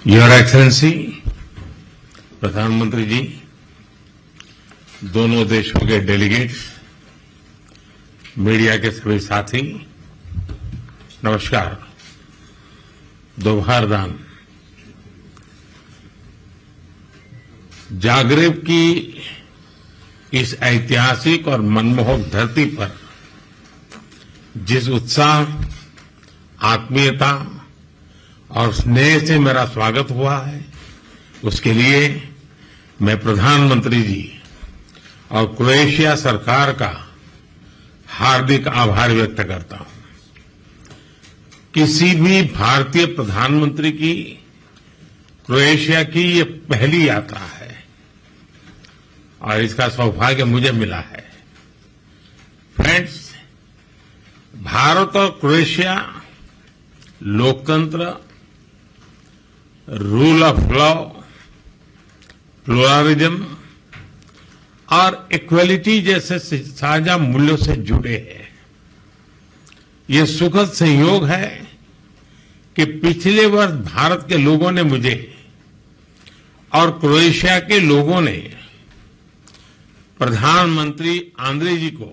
Your excellency, प्रधानमंत्री जी, दोनों देशों के डेलीगेट्स, मीडिया के सभी साथी, नमस्कार। दोपहर दान जागरेब की इस ऐतिहासिक और मनमोहक धरती पर जिस उत्साह, आत्मीयता और स्नेह से मेरा स्वागत हुआ है, उसके लिए मैं प्रधानमंत्री जी और क्रोएशिया सरकार का हार्दिक आभार व्यक्त करता हूं। किसी भी भारतीय प्रधानमंत्री की क्रोएशिया की ये पहली यात्रा है और इसका सौभाग्य मुझे मिला है। फ्रेंड्स, भारत और क्रोएशिया लोकतंत्र, रूल ऑफ लॉ, प्लुरलिज्म और इक्वलिटी जैसे साझा मूल्यों से जुड़े हैं। ये सुखद संयोग है कि पिछले वर्ष भारत के लोगों ने मुझे और क्रोएशिया के लोगों ने प्रधानमंत्री आंद्रे जी को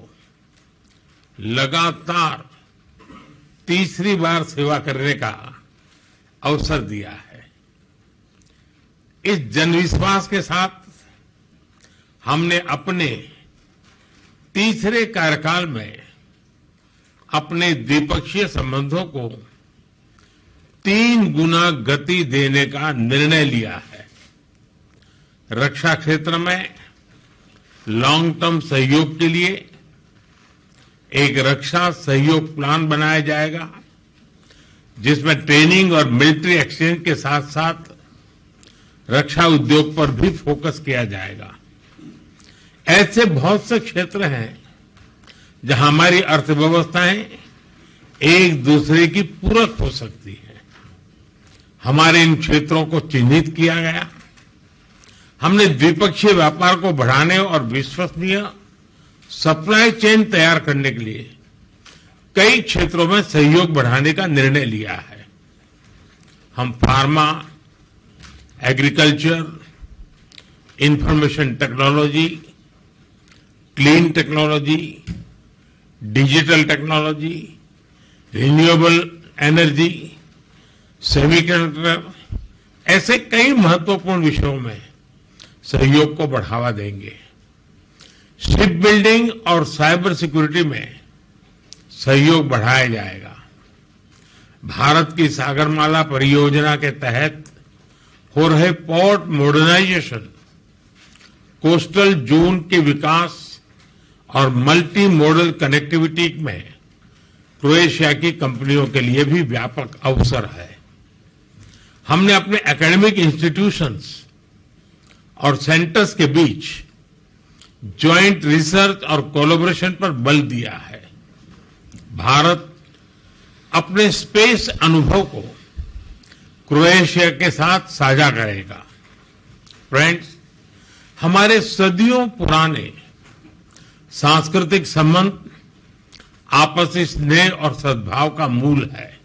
लगातार तीसरी बार सेवा करने का अवसर दिया है। इस जनविश्वास के साथ हमने अपने तीसरे कार्यकाल में अपने द्विपक्षीय संबंधों को 3 गुना गति देने का निर्णय लिया है। रक्षा क्षेत्र में लॉन्ग टर्म सहयोग के लिए एक रक्षा सहयोग प्लान बनाया जाएगा, जिसमें ट्रेनिंग और मिलिट्री एक्सचेंज के साथ साथ रक्षा उद्योग पर भी फोकस किया जाएगा। ऐसे बहुत से क्षेत्र हैं जहां हमारी अर्थव्यवस्थाएं एक दूसरे की पूरक हो सकती हैं। हमारे इन क्षेत्रों को चिन्हित किया गया। हमने द्विपक्षीय व्यापार को बढ़ाने और विश्वसनीय सप्लाई चेन तैयार करने के लिए कई क्षेत्रों में सहयोग बढ़ाने का निर्णय लिया है। हम pharma, agriculture, information technology, clean technology, digital technology, renewable energy, semiconductor, ऐसे कई महत्वपूर्ण विषयों में सहयोग को बढ़ावा देंगे। शिप बिल्डिंग और साइबर सिक्योरिटी में सहयोग बढ़ाया जाएगा। भारत की सागरमाला परियोजना के तहत हो रहे पोर्ट मॉडर्नाइजेशन, कोस्टल जोन के विकास और मल्टी मॉडल कनेक्टिविटी में क्रोएशिया की कंपनियों के लिए भी व्यापक अवसर है। हमने अपने एकेडमिक इंस्टीट्यूशंस और सेंटर्स के बीच ज्वाइंट रिसर्च और कोलैबोरेशन पर बल दिया है। भारत अपने स्पेस अनुभव को क्रोएशिया के साथ साझा करेगा। फ्रेंड्स, हमारे सदियों पुराने सांस्कृतिक संबंध आपसी स्नेह और सद्भाव का मूल है।